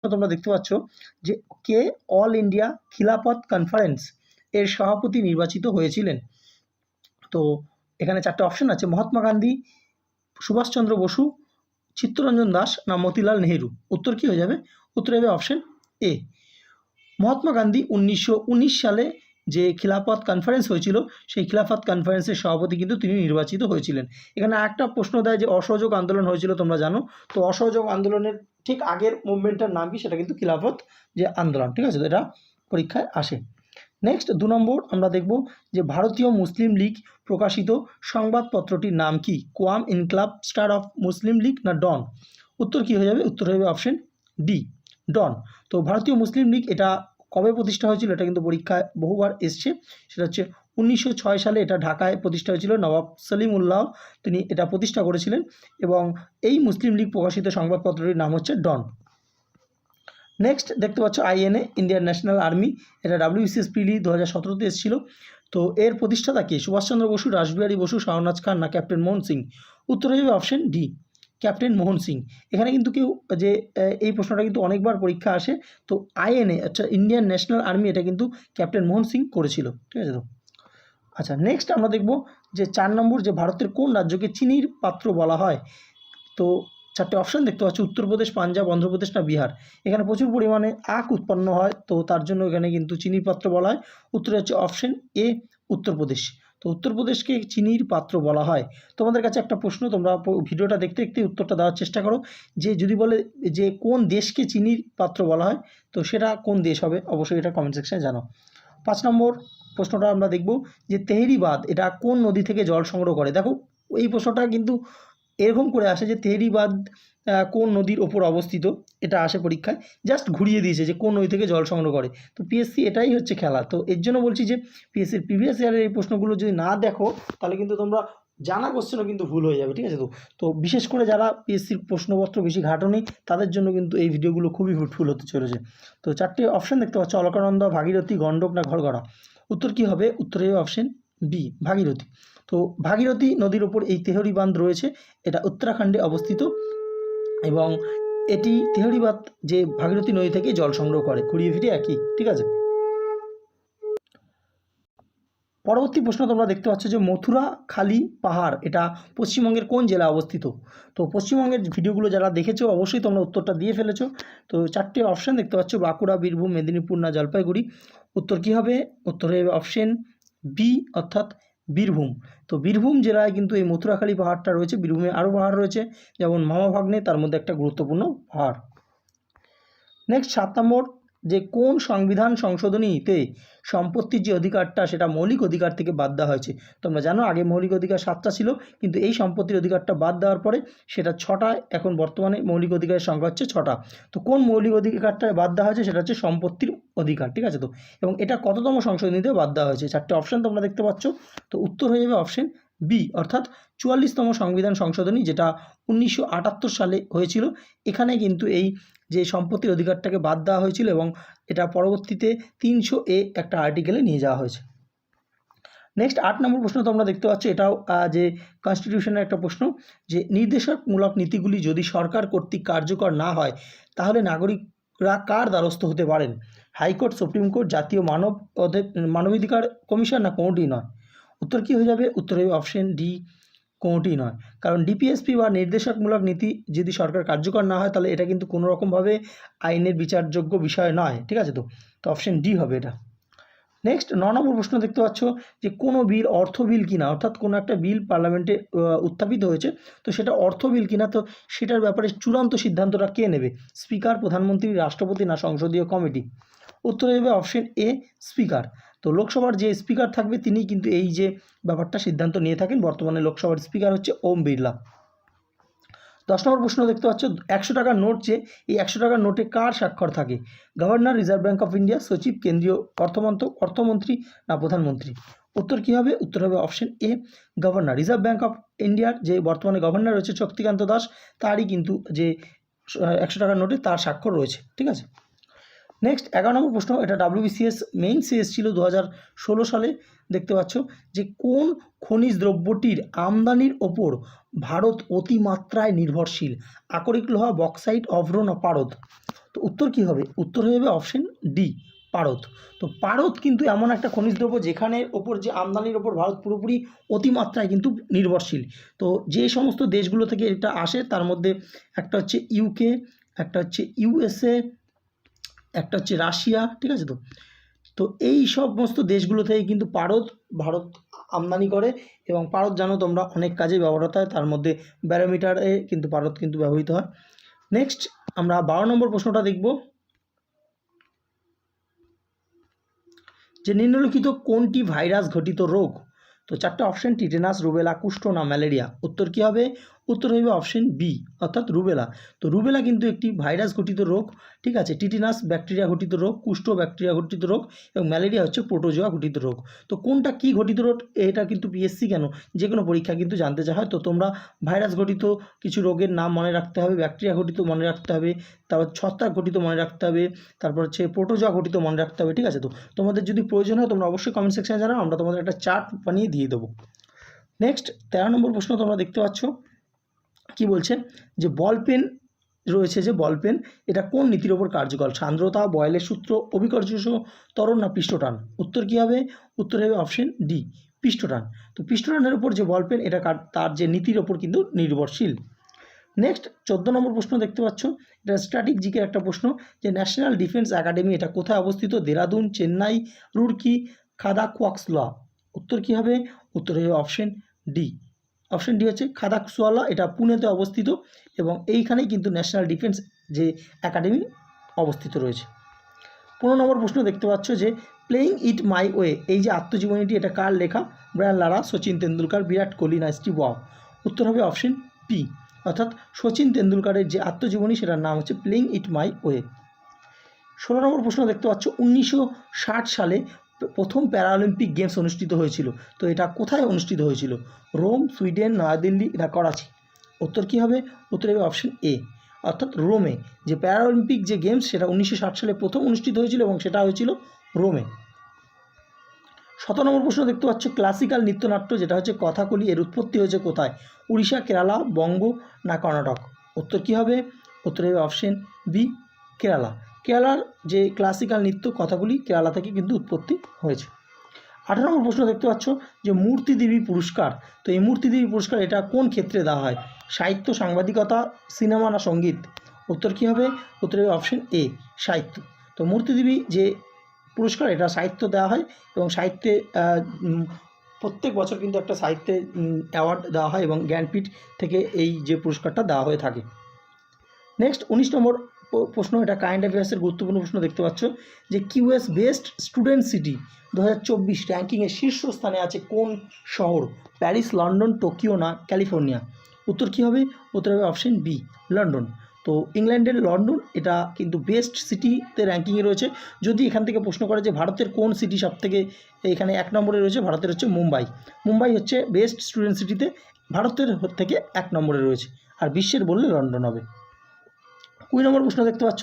তোমরা দেখতে পাচ্ছ যে কে অল ইন্ডিয়া খিলাফত কনফারেন্স এর সভাপতি নির্বাচিত হয়েছিলেন। তো এখানে চারটে অপশন আছে, মহাত্মা গান্ধী, সুভাষচন্দ্র বসু, চিত্তরঞ্জন দাস না মতিলাল নেহেরু। উত্তর কি হয়ে যাবে? উত্তর হবে অপশন এ। মহাত্মা গান্ধী 1919 সালে যে খিলাফত কনফারেন্স হয়েছিল সেই খিলাফত কনফারেন্সের সভাপতি কিন্তু তিনি নির্বাচিত হয়েছিলেন। এখানে একটা প্রশ্ন দেয় যে অসহযোগ আন্দোলন হয়েছিল, তোমরা জানো। তো অসহযোগ আন্দোলনের ঠিক আগের মুভমেন্টটার নাম কি, সেটা কিন্তু খিলাফত যে আন্দোলন, ঠিক আছে, তো এটা পরীক্ষায় আসে। নেক্সট 2 নম্বর আমরা দেখব যে ভারতীয় মুসলিম লীগ প্রকাশিত সংবাদপত্রটির নাম কি? কোয়াম Inqilab, star of Muslim League না ডন। উত্তর কি হয়ে যাবে? উত্তর হয়ে যাবে অপশন ডি, ডন। তো ভারতীয় মুসলিম লীগ এটা কবে প্রতিষ্ঠা হয়েছিল, এটা কিন্তু পরীক্ষায় বহুবার এসছে। সেটা হচ্ছে 1906 সালে এটা ঢাকায় প্রতিষ্ঠা হয়েছিল। নবাব সলিমুল্লাহ তিনি এটা প্রতিষ্ঠা করেছিলেন এবং এই মুসলিম লীগ প্রকাশিত সংবাদপত্রটির নাম হচ্ছে ডন। নেক্সট দেখতে পাচ্ছ আইএনএ, ইন্ডিয়ান ন্যাশনাল আর্মি, এটা WBCS প্রিলি 2017-তে এসেছিল। তো এর প্রতিষ্ঠাতা কে? সুভাষচন্দ্র বসু, রাসবিহারী বসু, শাহনাজ খান না ক্যাপ্টেন মোহন সিং। উত্তর হবে option D, captain Mohan Singh. এখানে কিন্তু কেউ যে এই প্রশ্নটা কিন্তু অনেকবার পরীক্ষা আসে। তো আইএনএ আচ্ছা ইন্ডিয়ান ন্যাশনাল আর্মি এটা কিন্তু ক্যাপ্টেন মোহন সিং করেছিল, ঠিক আছে। তো আচ্ছা নেক্সট আমরা দেখব যে 4 নম্বর যে ভারতের কোন রাজ্যকে চিনির পাত্র বলা হয়। তো চারটে অপশান দেখতে পাচ্ছি, উত্তরপ্রদেশ, পাঞ্জাব, অন্ধ্রপ্রদেশ না বিহার। এখানে প্রচুর পরিমাণে আখ উৎপন্ন হয়, তো তার জন্য এখানে কিন্তু চিনির পাত্র বলা হয়। উত্তর হচ্ছে অপশন এ, উত্তরপ্রদেশ। তো উত্তরপ্রদেশকে চিনির পাত্র বলা হয়। তোমাদের কাছে একটা প্রশ্ন, তোমরা ভিডিওটা দেখতে দেখতে উত্তরটা দেওয়ার চেষ্টা করো, যে যদি বলে যে কোন দেশকে চিনির পাত্র বলা হয়, তো সেটা কোন দেশ হবে, অবশ্যই এটা কমেন্ট সেকশনে জানাও। 5 নম্বর প্রশ্নটা আমরা দেখব যে তেহরি বাঁধ এটা কোন নদী থেকে জল সংগ্রহ করে। দেখো এই প্রশ্নটা কিন্তু এরকম করে আসে যে তেহরি বাঁধ কোন নদীর ওপর অবস্থিত, এটা আসে পরীক্ষায়। জাস্ট ঘুরিয়ে দিয়েছে যে কোন নদী থেকে জল সংগ্রহ করে। তো পিএসসি এটাই হচ্ছে খেলা। তো এর জন্য বলছি যে পিএসসির প্রিভিয়াস ইয়ারের এই প্রশ্নগুলো যদি না দেখো তাহলে কিন্তু তোমরা জানা কোশ্চেনও কিন্তু ভুল হয়ে যাবে, ঠিক আছে। তো বিশেষ করে যারা পিএসসির প্রশ্নপত্র বেশি ঘাটনি তাদের জন্য কিন্তু এই ভিডিওগুলো খুবই ফ্রুটফুল হতে চলেছে। তো 4টে অপশান দেখতে পাচ্ছ, অলকানন্দা, ভাগীরথী, গণ্ডক না ঘরগড়া। উত্তর কি হবে? উত্তর হবে অপশন বি, ভাগীরথী। তো ভাগীরথী নদীর ওপর এই তেহরি বাঁধ রয়েছে, এটা উত্তরাখণ্ডে অবস্থিত এবং এটি তেহরি বাঁধ যে ভাগীরথী নদী থেকে জল সংগ্রহ করে, ঘুরিয়ে ফিরিয়ে একই, ঠিক আছে। পরবর্তী প্রশ্ন তোমরা দেখতে পাচ্ছ যে মথুরা খালি পাহাড় এটা পশ্চিমবঙ্গের কোন জেলায় অবস্থিত। তো পশ্চিমবঙ্গের ভিডিওগুলো যারা দেখেছো অবশ্যই তোমরা উত্তরটা দিয়ে ফেলেছো। তো 4টে অপশান দেখতে পাচ্ছ, বাঁকুড়া, বীরভূম, মেদিনীপুর না জলপাইগুড়ি। উত্তর কী হবে? উত্তর হবে অপশন বি অর্থাৎ বীরভূম। তো বীরভূম জেলায় কিন্তু এই মথুরাখালী পাহাড়টা রয়েছে। বীরভূমে আরও পাহাড় রয়েছে, যেমন মামাভাগ্নে, তার মধ্যে একটা গুরুত্বপূর্ণ পাহাড়। নেক্সট 7 নম্বর যে কোন সংবিধান সংশোধনীতে সম্পত্তির যে অধিকারটা সেটা মৌলিক অধিকার থেকে বাদ দেওয়া হয়েছে। তোমরা জানো আগে মৌলিক অধিকার 7টা ছিল, কিন্তু এই সম্পত্তির অধিকারটা বাদ দেওয়ার পরে সেটা 6টা, এখন বর্তমানে মৌলিক অধিকারের সংখ্যা হচ্ছে 6টা। তো কোন মৌলিক অধিকারটা বাদ দেওয়া হয়েছে? সেটা হচ্ছে সম্পত্তির অধিকার, ঠিক আছে। তো এবং এটা কততম সংশোধনীতে বাদ দেওয়া হয়েছে? 4টে অপশান তোমরা দেখতে পাচ্ছ। তো উত্তর হয়ে যাবে অপশন বি অর্থাৎ 44তম সংবিধান সংশোধনী, যেটা 1978 সালে হয়েছিল। এখানে কিন্তু এই যে সম্পত্তির অধিকারটাকে বাদ দেওয়া হয়েছিল এবং এটা পরবর্তীতে 300A একটা আর্টিকেলে নিয়ে যাওয়া হয়েছে। নেক্সট 8 নম্বর প্রশ্ন তোমরা দেখতে পাচ্ছ, এটাও যে কনস্টিটিউশনের একটা প্রশ্ন, যে নির্দেশকমূলক নীতিগুলি যদি সরকার কর্তৃক কার্যকর না হয় তাহলে নাগরিকরা কার দ্বারস্থ হতে পারেন। হাইকোর্ট, সুপ্রিম কোর্ট, জাতীয় মানবাধিকার কমিশন না কোনোটি নয়। উত্তর কী হয়ে যাবে? উত্তর হবে অপশন ডি, কোনোটি নয়। কারণ ডিপিএসপি বা নির্দেশকমূলক নীতি যদি সরকার কার্যকর না হয় তাহলে এটা কিন্তু কোনো রকমভাবে আইনের বিচারযোগ্য বিষয় নয়, ঠিক আছে। তো অপশন ডি হবে এটা। নেক্সট 9 নম্বর প্রশ্ন দেখতে পাচ্ছ যে কোনো বিল অর্থ বিল কিনা, অর্থাৎ কোনো একটা বিল পার্লামেন্টে উত্থাপিত হয়েছে, তো সেটা অর্থ বিল কিনা, তো সেটার ব্যাপারে চূড়ান্ত সিদ্ধান্তটা কে নেবে? স্পিকার, প্রধানমন্ত্রী, রাষ্ট্রপতি না সংসদীয় কমিটি। উত্তর হবে অপশন এ, স্পিকার। তো লোকসভার যে স্পিকার থাকবে তিনি কিন্তু এই যে ব্যাপারটা সিদ্ধান্ত নিয়ে থাকেন। বর্তমানে লোকসভার স্পিকার হচ্ছে ওম বিড়লা। 10 নম্বর প্রশ্ন দেখতে পাচ্ছ, 100 টাকার নোট, যে এই 100 টাকার নোটে কার স্বাক্ষর থাকে? Governor, reserve bank of India, সচিব, কেন্দ্রীয় অর্থমন্ত্রী না প্রধানমন্ত্রী। উত্তর কী হবে? উত্তর হবে option A, governor. Reserve bank of ইন্ডিয়ার যে বর্তমানে গভর্নর রয়েছে শক্তিকান্ত দাস, তারই কিন্তু যে 100 টাকার নোটে তার স্বাক্ষর রয়েছে, ঠিক আছে। নেক্সট 11 নম্বর প্রশ্ন, এটা WBCS মেইনসে এসেছিল 2016 সালে। দেখতে পাচ্ছ যে কোন খনিজ দ্রব্যটির আমদানির ওপর ভারত অতিমাত্রায় নির্ভরশীল? আকরিক, লোহা, বক্সাইট, অভ্র না পারদ। তো উত্তর কী হবে? উত্তর হয়ে যাবে অপশন ডি, পারদ। তো পারদ কিন্তু এমন একটা খনিজ দ্রব্য যেখানে ওপর যে আমদানির ওপর ভারত পুরোপুরি অতিমাত্রায় কিন্তু নির্ভরশীল। তো যে সমস্ত দেশগুলো থেকে এটা আসে তার মধ্যে একটা হচ্ছে ইউকে, একটা হচ্ছে ইউএসএ, একটা হচ্ছে রাশিয়া, ঠিক আছে? তো এই সমস্ত দেশগুলো থেকে কিন্তু পারদ ভারত আমদানি করে, এবং পারদ জানো তোমরা অনেক কাজে ব্যবহৃত হয়, তার মধ্যে ব্যারোমিটারে কিন্তু পারদ কিন্তু ব্যবহৃত হয়। নেক্সট আমরা 12 নম্বর প্রশ্নটা দেখব, যে নিম্নলিখিত কোনটি ভাইরাস ঘটিত রোগ? তো চারটে অপশন, টিটেনাস, রুবেলা, কুষ্ঠ না ম্যালেরিয়া। উত্তর কী হবে? উত্তর হবে অপশন বি, অর্থাৎ রুবেলা। তো রুবেলা কিন্তু একটি ভাইরাস ঘটিত রোগ, ঠিক আছে? টিটেনাস ব্যাকটেরিয়া ঘটিত রোগ, কুষ্ঠ ব্যাকটেরিয়া ঘটিত রোগ, এবং ম্যালেরিয়া হচ্ছে প্রোটোজোয়া ঘটিত রোগ। তো কোনটা কী ঘটিত রোগ, এটা কিন্তু পিএসসি কেন যে কোনো পরীক্ষা কিন্তু জানতে চায়। তো তোমরা ভাইরাস ঘটিত কিছু রোগের নাম মনে রাখতে হবে, ব্যাকটেরিয়া ঘটিত মনে রাখতে হবে, তারপর ছত্রাক ঘটিত মনে রাখতে হবে, তারপর হচ্ছে প্রোটোজোয়া ঘটিত মনে রাখতে হবে, ঠিক আছে? তো তোমাদের যদি প্রয়োজন হয় তোমরা অবশ্যই কমেন্ট সেকশনে জানাও, আমরা তোমাদের একটা চার্ট বানিয়ে দিয়ে দেবো। নেক্সট 13 নম্বর প্রশ্ন তোমরা দেখতে পাচ্ছ, কি বলছে, যে বল পেন রয়েছে, যে বল পেন এটা কোন নীতির ওপর কার্যকর? সান্দ্রতা, বয়েলের সূত্র, অভিকর্ষ ত্বরণ না পৃষ্ঠটান? উত্তর কী হবে? উত্তর হবে অপশন ডি, পৃষ্ঠটান। তো পৃষ্ঠটানের উপর যে বল পেন এটা তার যে নীতির ওপর কিন্তু নির্ভরশীল। নেক্সট 14 নম্বর প্রশ্ন দেখতে পাচ্ছ, এটা স্ট্যাটিক জিকের একটা প্রশ্ন, যে ন্যাশনাল ডিফেন্স একাডেমি এটা কোথায় অবস্থিত? দেরাদুন, চেন্নাই, রুড়কি, খাদাকুয়াক্সলা। উত্তর কী হবে? উত্তর হবে অপশন ডি। অপশন ডি হচ্ছে খাদাকসওয়ালা, এটা পুনেতে অবস্থিত, এবং এইখানেই কিন্তু ন্যাশনাল ডিফেন্স যে একাডেমি অবস্থিত রয়েছে। 15 নম্বর প্রশ্ন দেখতে পাচ্ছ, যে প্লেয়িং ইট মাই ওয়ে এই যে আত্মজীবনীটি এটা কার লেখা? ব্রায়ান লারা, সচিন তেন্ডুলকার, বিরাট কোহলি না স্টিভ ওয়াও? উত্তর হবে অপশন পি, অর্থাৎ সচিন তেন্ডুলকারের যে আত্মজীবনী সেটার নাম হচ্ছে প্লেয়িং ইট মাই ওয়ে। 16 নম্বর প্রশ্ন দেখতে পাচ্ছ, 1960 সালে প্রথম প্যারাঅলিম্পিক গেমস অনুষ্ঠিত হয়েছিল, তো এটা কোথায় অনুষ্ঠিত হয়েছিল? রোম, সুইডেন, নয়াদিল্লি না করাচি? উত্তর কী হবে? উত্তর হবে অপশন এ, অর্থাৎ রোমে। যে প্যারাঅলিম্পিক যে গেমস সেটা 1960 সালে প্রথম অনুষ্ঠিত হয়েছিল, এবং সেটা হয়েছিল রোমে। 17 নম্বর প্রশ্ন দেখতে পাচ্ছ, ক্লাসিক্যাল নৃত্যনাট্য যেটা হচ্ছে কথাকলি এর উৎপত্তি হয়েছে কোথায়? উড়িষ্যা, কেরালা, বঙ্গ না কর্ণাটক? উত্তর কী হবে? উত্তর হবে অপশন বি, কেরালা। কেরালার যে ক্লাসিক্যাল নৃত্য কথাগুলি কেরালা থেকে কিন্তু উৎপত্তি হয়েছে। 18 নম্বর প্রশ্ন দেখতে পাচ্ছ, যে মূর্তিদেবী পুরস্কার, তো এই মূর্তিদেবী পুরস্কার এটা কোন ক্ষেত্রে দেওয়া হয়? সাহিত্য, সাংবাদিকতা, সিনেমা না সঙ্গীত? উত্তর কী হবে? উত্তর হবে অপশন এ, সাহিত্য। তো মূর্তিদেবী যে পুরস্কার এটা সাহিত্য দেওয়া হয়, এবং সাহিত্যে প্রত্যেক বছর কিন্তু একটা সাহিত্যে অ্যাওয়ার্ড দেওয়া হয়, এবং জ্ঞানপীঠ থেকে এই যে পুরস্কারটা দেওয়া হয়ে থাকে। নেক্সট 19 নম্বর প্রশ্ন, এটা কারেন্ট অ্যাফেয়ার্সের গুরুত্বপূর্ণ প্রশ্ন দেখতে পাচ্ছ, যে কিউএস বেস্ট স্টুডেন্ট সিটি 2024 র্যাঙ্কিংয়ের শীর্ষস্থানে আছে কোন শহর? প্যারিস, লন্ডন, টোকিও না ক্যালিফোর্নিয়া? উত্তর কী হবে? উত্তর হবে অপশন বি, লন্ডন। তো ইংল্যান্ডের লন্ডন এটা কিন্তু বেস্ট সিটিতে র্যাঙ্কিংয়ে রয়েছে। যদি এখান থেকে প্রশ্ন করে যে ভারতের কোন সিটি সবথেকে এখানে 1 নম্বরে রয়েছে, ভারতের হচ্ছে মুম্বাই। মুম্বাই হচ্ছে বেস্ট স্টুডেন্ট সিটিতে, ভারতের থেকে 1 নম্বরে রয়েছে, আর বিশ্বের বললে লন্ডন হবে। 20 নম্বর প্রশ্ন দেখতে পাচ্ছ,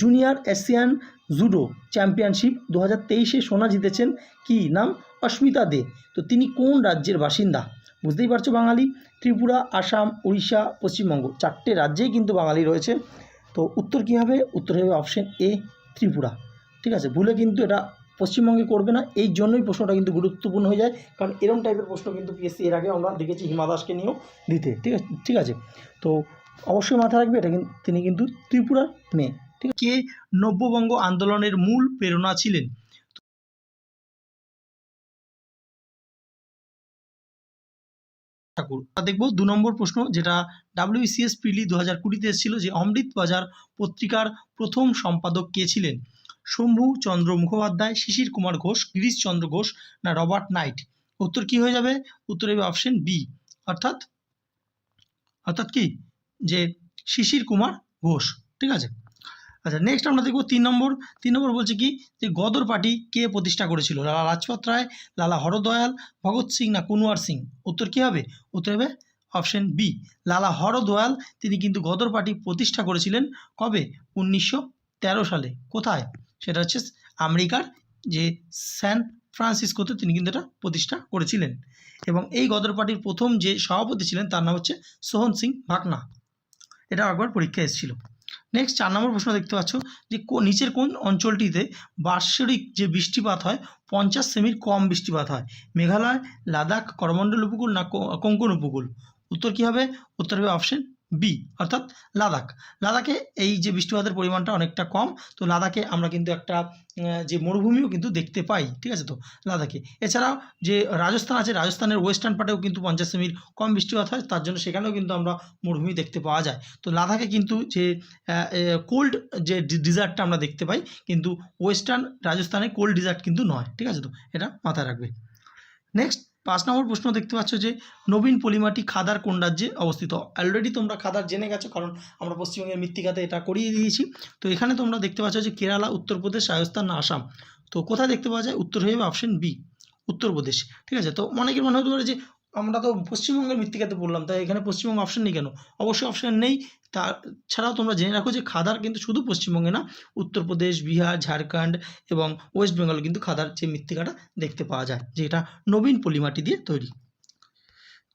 জুনিয়র এশিয়ান জুডো চ্যাম্পিয়নশিপ 2023-এ সোনা জিতেছেন কি নাম? অস্মিতা দে। তো তিনি কোন রাজ্যের বাসিন্দা? বুঝতেই পারছো বাঙালি। ত্রিপুরা, আসাম, উড়িষ্যা, পশ্চিমবঙ্গ, 4টে রাজ্যেই কিন্তু বাঙালি রয়েছে। তো উত্তর কী হবে? উত্তর হবে অপশন এ, ত্রিপুরা। ঠিক আছে, ভুলে কিন্তু এটা পশ্চিমবঙ্গে করবে না, এই জন্যই প্রশ্নটা কিন্তু গুরুত্বপূর্ণ হয়ে যায়, কারণ এরকম টাইপের প্রশ্ন কিন্তু পিএসসি এর আগে আমরা দেখেছি হিমা দাসকে নিয়েও দিতে। ঠিক আছে, তো অবশ্যই মাথায় রাখবে এটা, কিন্তু তিনি কিন্তু ত্রিপুরার মেয়ে। ঠিক আছে, কে নব্যবঙ্গ আন্দোলনের মূল প্রেরণা ছিলেন? ঠাকুর। দেখব 2 নম্বর প্রশ্ন, যেটা WBCS প্রিলি 2020-তে এসেছিল, যে অমৃত বাজার পত্রিকার প্রথম সম্পাদক কে ছিলেন? শম্ভু চন্দ্র মুখোপাধ্যায়, শিশির কুমার ঘোষ, গিরিশ চন্দ্র ঘোষ না রবার্ট নাইট? উত্তর কি হয়ে যাবে? উত্তর হবে অপশন বি, অর্থাৎ কি, যে শিশির কুমার ঘোষ। ঠিক আছে, আচ্ছা নেক্সট আমরা দেখব 3 নম্বর বলছে কি, যে গদর পার্টি কে প্রতিষ্ঠা করেছিল? লালা লাজপত রায়, লালা হরদয়াল, ভগৎ সিং না কুনওয়ার সিং? উত্তর কি হবে? উত্তর হবে অপশন বি, লালা হরদয়াল। তিনি কিন্তু গদর পার্টি প্রতিষ্ঠা করেছিলেন কবে? 1913 সালে। কোথায়? সেটা হচ্ছে আমেরিকার যে স্যান ফ্রান্সিসকোতে তিনি কিন্তু এটা প্রতিষ্ঠা করেছিলেন, এবং এই গদর পার্টির প্রথম যে সভাপতি ছিলেন তার নাম হচ্ছে সোহন সিং ভাকনা। এটা একবার পরীক্ষা এসেছিল। নেক্সট 4 নম্বর প্রশ্ন দেখতে পাচ্ছ যে নিচের কোন অঞ্চলটিতে বার্ষিক যে বৃষ্টিপাত হয় 50 সেমির কম বৃষ্টিপাত হয়? মেঘালয়, লাদাখ, করমণ্ডল উপকূল না কোঙ্কণ উপকূল? উত্তর কী হবে? উত্তর হবে অপশন বি, অর্থাৎ লাদাখ। লাদাখে এই যে বৃষ্টিপাতের পরিমাণটা অনেকটা কম, তো লাদাখে আমরা কিন্তু একটা যে মরুভূমিও কিন্তু দেখতে পাই, ঠিক আছে? তো লাদাখে এছাড়াও যে রাজস্থান আছে, রাজস্থানের ওয়েস্টার্ন পার্টেও কিন্তু 50 সেমির কম বৃষ্টিপাত হয়, তার জন্য সেখানেও কিন্তু আমরা মরুভূমি দেখতে পাওয়া যায়। তো লাদাখে কিন্তু যে কোল্ড যে ডিজার্টটা আমরা দেখতে পাই, কিন্তু ওয়েস্টার্ন রাজস্থানে কোল্ড ডিজার্ট কিন্তু নয়, ঠিক আছে? তো এটা মাথায় রাখবে। নেক্সট 5 নম্বর প্রশ্ন দেখতে পাচ্ছ যে নবীন পলিমাটি খাদার কোন রাজ্যে অবস্থিত? অলরেডি তোমরা খাদার জেনে গেছো, কারণ আমরা পশ্চিমবঙ্গের মৃত্তিকাতে এটা করিয়ে দিয়েছি। তো এখানে তোমরা দেখতে পাচ্ছ যে কেরালা, উত্তরপ্রদেশ, রাজস্থান না আসাম? তো কোথায় দেখতে পাওয়া যায়? উত্তর হয়ে যাবে অপশন বি, উত্তরপ্রদেশ, ঠিক আছে? তো অনেকের মনে হতে পারে যে আমরা তো পশ্চিমবঙ্গের মৃত্তিকাতে পড়লাম, তাই এখানে পশ্চিমবঙ্গ অপশন নেই কেন? অবশ্যই অপশন নেই। তাছাড়াও তোমরা জেনে রাখো যে খাদার কিন্তু শুধু পশ্চিমবঙ্গে না, উত্তরপ্রদেশ, বিহার, ঝাড়খণ্ড এবং ওয়েস্ট বেঙ্গলে কিন্তু খাদার যে মৃত্তিকাটা দেখতে পাওয়া যায়, যেটা নবীন পলিমাটি দিয়ে তৈরি।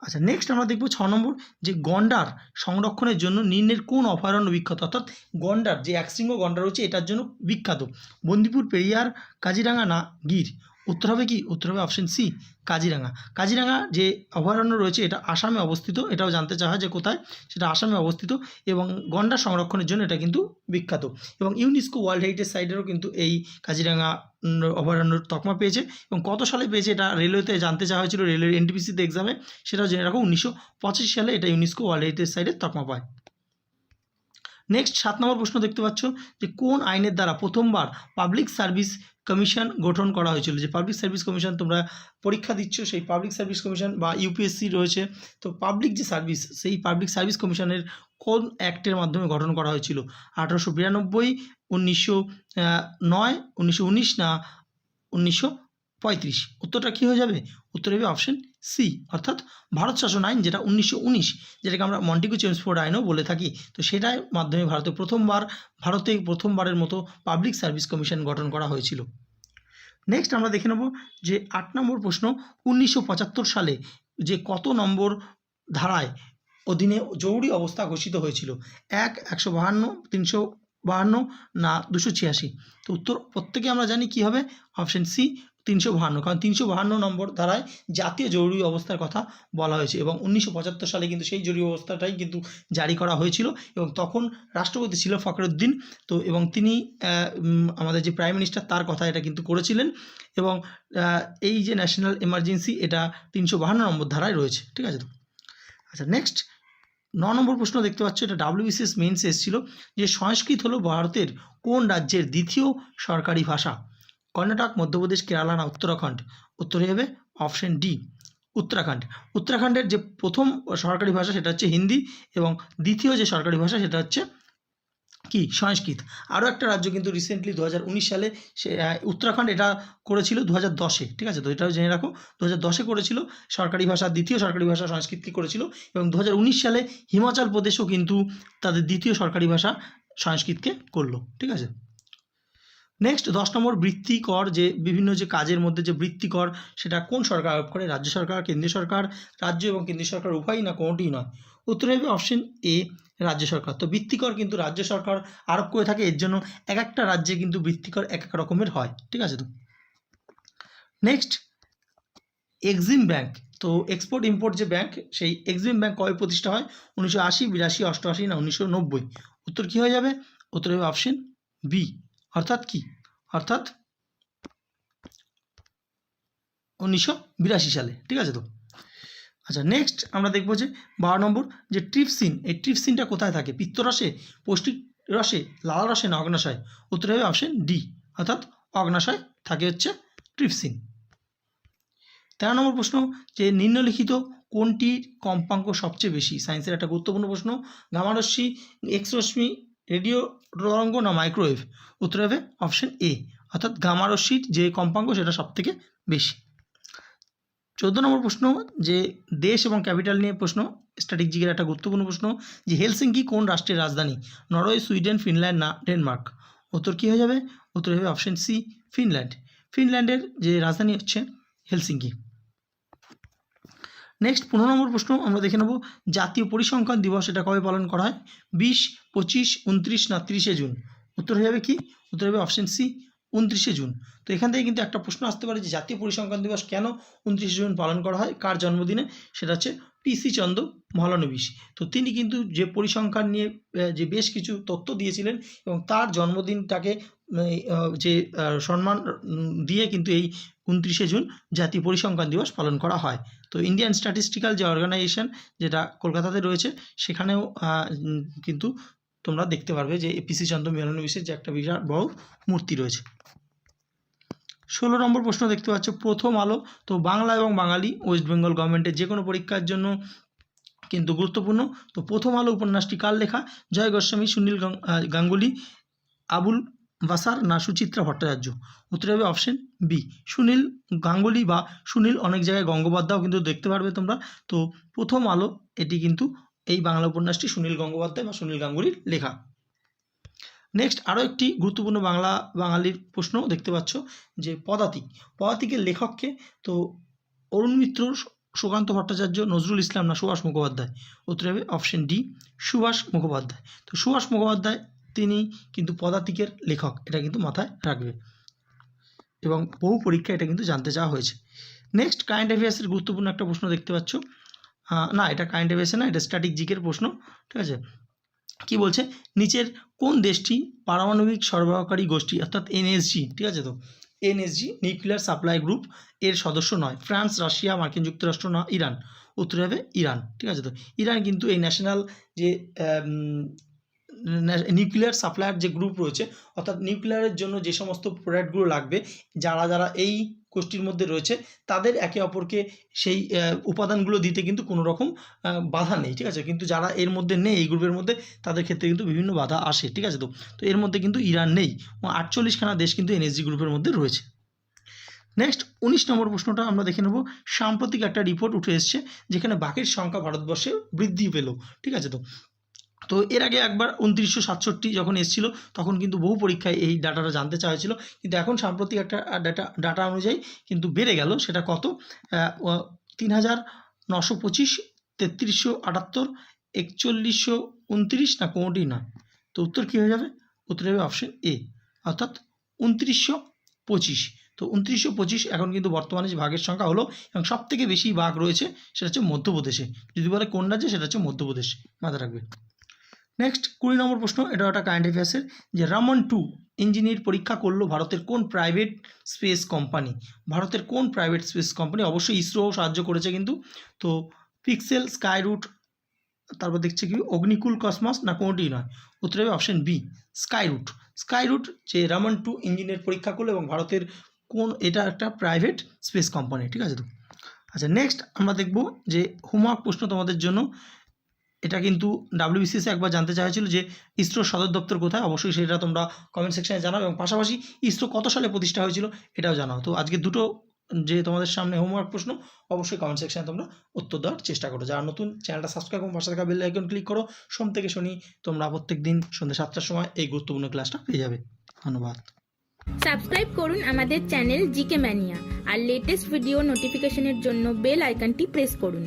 আচ্ছা, নেক্সট আমরা দেখব 6 নম্বর যে গন্ডার সংরক্ষণের জন্য নিম্নের কোন অভয়ারণ্য বিখ্যাত? অর্থাৎ গন্ডার যে একশৃঙ্গ গন্ডার রয়েছে এটার জন্য বিখ্যাত। বন্দিপুর, পেরিয়ার, কাজিরাঙা না গির? উত্তর হবে কি? উত্তর হবে অপশন সি, কাজিরাঙা। কাজিরাঙা যে অভয়ারণ্য রয়েছে এটা আসামে অবস্থিত, এটাও জানতে চাওয়া হয় যে কোথায়, সেটা আসামে অবস্থিত এবং গন্ডার সংরক্ষণের জন্য এটা কিন্তু বিখ্যাত। এবং ইউনেস্কো ওয়ার্ল্ড হেরিটেজ সাইটেরও কিন্তু এই কাজিরাঙা অভয়ারণ্যর তকমা পেয়েছে। এবং কত সালে পেয়েছে এটা রেলওয়েতে জানতে চাওয়া হয়েছিল, রেলওয়ের এনটিপিসিতে এক্সামে, সেটাও জেনে রাখো 1985 সালে এটা ইউনেস্কো ওয়ার্ল্ড হেরিটেজ সাইটের তকমা পায়। নেক্সট 7 নম্বর প্রশ্ন দেখতে পাচ্ছ যে কোন আইনের দ্বারা প্রথমবার পাবলিক সার্ভিস কমিশন গঠন করা হয়েছিল? যে পাবলিক সার্ভিস কমিশন তোমরা পরীক্ষা দিচ্ছ, সেই পাবলিক সার্ভিস কমিশন বা ইউপিএসসি রয়েছে, তো পাবলিক যে সার্ভিস, সেই পাবলিক সার্ভিস কমিশনের কোন অ্যাক্টের মাধ্যমে গঠন করা হয়েছিল? 1892, 1909, 1919 না 1935? উত্তরটা কী হয়ে যাবে? উত্তর হবে অপশন সি, অর্থাৎ ভারত শাসন আইন, যেটা 1919, যেটাকে আমরা মন্টেগু চেমসফোর্ড আইনও বলে থাকি। তো সেটার মাধ্যমে ভারতে প্রথমবারের মতো পাবলিক সার্ভিস কমিশন গঠন করা হয়েছিল। নেক্সট আমরা দেখে নেব যে 8 নম্বর প্রশ্ন, 1975 সালে যে কত নম্বর ধারায় অধীনে জরুরি অবস্থা ঘোষিত হয়েছিল? 1, 152, 352 না 286? তো উত্তর প্রত্যেকে আমরা জানি কি হবে, অপশন সি, 352, কারণ 352 নম্বর ধারায় জাতীয় জরুরি অবস্থার কথা বলা হয়েছে এবং 1975 সালে কিন্তু সেই জরুরি অবস্থাটাই কিন্তু জারি করা হয়েছিল এবং তখন রাষ্ট্রপতি ছিল ফখরুদ্দিন। তো এবং তিনি আমাদের যে প্রাইম মিনিস্টার তার কথা এটা কিন্তু করেছিলেন এবং এই যে ন্যাশনাল এমার্জেন্সি এটা 352 নম্বর ধারায় রয়েছে, ঠিক আছে? তো আচ্ছা, নেক্সট 9 নম্বর প্রশ্ন দেখতে পাচ্ছ, এটা WBCS মেন্স এসেছিল যে সংস্কৃত হলো ভারতের কোন রাজ্যের দ্বিতীয় সরকারি ভাষা? কর্ণাটক, মধ্যপ্রদেশ, কেরালা না উত্তরাখণ্ড? উত্তর হবে অপশন ডি, উত্তরাখণ্ড। উত্তরাখণ্ডের যে প্রথম সরকারি ভাষা সেটা হচ্ছে হিন্দি এবং দ্বিতীয় যে সরকারি ভাষা সেটা হচ্ছে কি, সংস্কৃত। আরও একটা রাজ্য কিন্তু রিসেন্টলি 2019 সালে সে উত্তরাখণ্ড এটা করেছিল 2010-এ, ঠিক আছে? তো এটাও জেনে রাখো 2010-এ করেছিল সরকারি ভাষা, দ্বিতীয় সরকারি ভাষা সংস্কৃতকে করেছিল এবং 2019 সালে হিমাচল প্রদেশও কিন্তু তাদের দ্বিতীয় সরকারি ভাষা সংস্কৃতকে করলো, ঠিক আছে? নেক্সট 10 নম্বর, বৃত্তিকর যে বিভিন্ন যে কাজের মধ্যে যে বৃত্তিকর সেটা কোন সরকার আরোপ করে? রাজ্য সরকার, কেন্দ্রীয় সরকার, রাজ্য এবং কেন্দ্রীয় সরকার উভয়ই না কোনোটিই নয়? উত্তর হবে অপশন এ, রাজ্য সরকার। তো বৃত্তিকর কিন্তু রাজ্য সরকার আরোপ করে থাকে, এর জন্য এক একটা রাজ্যে কিন্তু বৃত্তিকর এক এক রকমের হয়, ঠিক আছে? তো নেক্সট, এক্সিম ব্যাংক, তো এক্সপোর্ট ইম্পোর্ট যে ব্যাংক, সেই এক্সিম ব্যাংক কবে প্রতিষ্ঠা হয়? 1980, 82, 88 না 1990? উত্তর কী হয়ে যাবে? উত্তর হবে অপশন বি, অর্থাৎ কি, অর্থাৎ 1982 সালে, ঠিক আছে? তো আচ্ছা, নেক্সট আমরা দেখব যে 12 নম্বর যে ট্রিপসিন, এই ট্রিপসিনটা কোথায় থাকে? পিত্তরসে, পৌষ্টিক রসে, লাল রসে না অগ্নাশয়? উত্তর হবে অপশন ডি, অর্থাৎ অগ্নাশয় থাকে হচ্ছে ট্রিপসিন। 13 নম্বর প্রশ্ন যে নিম্নলিখিত কোনটির কম্পাঙ্ক সবচেয়ে বেশি? সায়েন্সের একটা গুরুত্বপূর্ণ প্রশ্ন। গামারশ্মি, এক্স রশ্মি, রেডিও তরঙ্গ না মাইক্রোওয়েভ? উত্তর হবে অপশন এ, অর্থাৎ গামারশ্মির যে কম্পাঙ্ক সেটা সবথেকে বেশি। 14 নম্বর প্রশ্ন যে দেশ এবং ক্যাপিটাল নিয়ে প্রশ্ন, স্ট্র্যাটেজিকের একটা গুরুত্বপূর্ণ প্রশ্ন যে হেলসিঙ্কি কোন রাষ্ট্রের রাজধানী? নরওয়ে, সুইডেন, ফিনল্যান্ড না ডেনমার্ক? উত্তর কী হয়ে যাবে? উত্তর হবে অপশন সি, ফিনল্যান্ড। ফিনল্যান্ডের যে রাজধানী হচ্ছে হেলসিঙ্কি। নেক্সট 15 নম্বর প্রশ্ন আমরা দেখে নেব জাতীয় পরিসংখ্যান দিবস এটা কবে পালন করা হয়? 20, 25, 29 না 30 জুন? উত্তর হয়ে যাবে কি? উত্তর হবে অপশন সি 29 জুন। তো এখান থেকে কিন্তু একটা প্রশ্ন আসতে পারে যে জাতীয় পরিসংখ্যান দিবস কেন 29 জুন পালন করা হয়, কার জন্মদিনে? সেটা হচ্ছে পিসি চন্দ্র মহলানবিশ। তো তিনি কিন্তু যে পরিসংখ্যান নিয়ে যে বেশ কিছু তথ্য দিয়েছিলেন এবং তার জন্মদিনটাকে যে সম্মান দিয়ে কিন্তু এই 29 জুন জাতীয় পরিসংখ্যান দিবস পালন করা হয়। তো ইন্ডিয়ান স্ট্যাটিস্টিক্যাল যে অর্গানাইজেশন যেটা কলকাতাতে রয়েছে সেখানেও কিন্তু তোমরা দেখতে পারবে যে পিসি চন্দ্র মহলানবিশের যে একটা বিরাট বড় মূর্তি রয়েছে। 16 নম্বর প্রশ্ন দেখতে পাচ্ছ, প্রথম আলো। তো বাংলা এবং বাঙালি ওয়েস্ট বেঙ্গল গভর্নমেন্টের যে কোনো পরীক্ষার জন্য কিন্তু গুরুত্বপূর্ণ। তো প্রথম আলো উপন্যাসটি কার লেখা? জয় গোস্বামী, সুনীল গাঙ্গুলি, আবুল বাসার না সুচিত্রা ভট্টাচার্য? উত্তর হবে অপশন বি সুনীল গাঙ্গুলি বা সুনীল, অনেক জায়গায় গঙ্গোপাধ্যায়ও কিন্তু দেখতে পারবে তোমরা। তো প্রথম আলো এটি কিন্তু এই বাংলা উপন্যাসটি সুনীল গঙ্গোপাধ্যায় বা সুনীল গাঙ্গুলির লেখা। নেক্সট আরও একটি গুরুত্বপূর্ণ বাঙালির প্রশ্ন দেখতে পাচ্ছ যে পদাতিকের লেখককে? তো অরুণ মিত্র, সুকান্ত ভট্টাচার্য, নজরুল ইসলাম না সুভাষ মুখোপাধ্যায়? উত্তর হবে অপশন ডি সুভাষ মুখোপাধ্যায়। তো সুভাষ মুখোপাধ্যায় তিনি কিন্তু পদাতিকের লেখক, এটা কিন্তু মাথায় রাখবে এবং বহু পরীক্ষায় এটা কিন্তু জানতে চাওয়া হয়েছে। নেক্সট কারেন্ট অ্যাফেয়ার্সের গুরুত্বপূর্ণ একটা প্রশ্ন দেখতে পাচ্ছ, না এটা কারেন্ট অ্যাফেয়ার্সে না, এটা স্ট্যাটিক জিকের প্রশ্ন, ঠিক আছে। কি বলছে, নিচের কোন দেশটি পারমাণবিক সরবরাহকারী গোষ্ঠী অর্থাৎ এনএসজি, ঠিক আছে, তো এনএসজি নিউক্লিয়ার সাপ্লাই গ্রুপ এর সদস্য নয়? ফ্রান্স, রাশিয়া, মার্কিন যুক্তরাষ্ট্র না ইরান? উত্তর হবে ইরান, ঠিক আছে। তো ইরান কিন্তু এই ন্যাশনাল যে নিউক্লিয়ার সাপ্লায়ার যে গ্রুপ রয়েছে, অর্থাৎ নিউক্লিয়ারের জন্য যে সমস্ত প্রোডাক্টগুলো লাগবে, যারা এই গোষ্ঠীর মধ্যে রয়েছে তাদের একে অপরকে সেই উপাদানগুলো দিতে কিন্তু কোনো রকম বাধা নেই, ঠিক আছে। কিন্তু যারা এর মধ্যে নেই, এই গ্রুপের মধ্যে, তাদের ক্ষেত্রে কিন্তু বিভিন্ন বাধা আসে, ঠিক আছে। তো এর মধ্যে কিন্তু ইরান নেই, 48খানা দেশ কিন্তু এনএসজি গ্রুপের মধ্যে রয়েছে। নেক্সট 19 নম্বর প্রশ্নটা আমরা দেখে নেব। সাম্প্রতিক একটা রিপোর্ট উঠে এসছে যেখানে বাঘের সংখ্যা ভারতবর্ষে বৃদ্ধি পেল, ঠিক আছে। তো এর আগে একবার 2967 যখন এসেছিল তখন কিন্তু বহু পরীক্ষায় এই ডাটাটা জানতে চাওয়া হয়েছিল, কিন্তু এখন সাম্প্রতিক একটা ডাটা অনুযায়ী কিন্তু বেড়ে গেল। সেটা কত? 3925, 3378, 4129 না কোনোটি না? তো উত্তর কী হয়ে যাবে? উত্তর হবে অপশন এ অর্থাৎ 2925। তো 2925 এখন কিন্তু বর্তমানে যে বাঘের সংখ্যা হলো, এবং সবথেকে বেশি বাঘ রয়েছে সেটা হচ্ছে মধ্যপ্রদেশে। যদি বলে কোন রাজ্যে, সেটা হচ্ছে মধ্যপ্রদেশ, মাথায় রাখবে। নেক্সট 20 নম্বর প্রশ্ন, এটা একটা কারেন্ট অ্যাফেয়ার্সের, যে রামন 2 ইঞ্জিনের পরীক্ষা করলো ভারতের কোন প্রাইভেট স্পেস কোম্পানি? ভারতের কোন প্রাইভেট স্পেস কোম্পানি? অবশ্যই ইসরো সাহায্য করেছে কিন্তু। তো পিক্সেল, স্কাইরুট, তারপর দেখছে কি অগ্নিকুল কসমস না কোনোটি নয়? উত্তর হবে অপশন বি স্কাইরুট যে রামন 2 ইঞ্জিনের পরীক্ষা করলো এবং ভারতের কোন, এটা একটা প্রাইভেট স্পেস কোম্পানি, ঠিক আছে। তো আচ্ছা নেক্সট আমরা দেখব যে হোমওয়ার্ক প্রশ্ন তোমাদের জন্য। এটা কিন্তু WBCS একবার জানতে চাইছিল যে ইসরোর সদর দপ্তর কোথায়, অবশ্যই সেটা তোমরা কমেন্ট সেকশনে জানাও, এবং পাশাপাশি ইসরো কত সালে প্রতিষ্ঠা হয়েছিল এটাও জানাও। তো আজকে দুটো যে তোমাদের সামনে হোমওয়ার্ক প্রশ্ন, অবশ্যই কমেন্ট সেকশনে তোমরা উত্তর দেওয়ার চেষ্টা করো। যারা নতুন, চ্যানেলটা সাবস্ক্রাইব এবং পাশে থাকা বেল আইকন ক্লিক করো। সোম থেকে শনি তোমরা প্রত্যেক দিন সন্ধ্যা 7টার সময় এই গুরুত্বপূর্ণ ক্লাসটা পেয়ে যাবে। ধন্যবাদ। সাবস্ক্রাইব করুন আমাদের চ্যানেল জিকে ম্যানিয়া আর লেটেস্ট ভিডিও নোটিফিকেশনের জন্য বেল আইকনটি প্রেস করুন।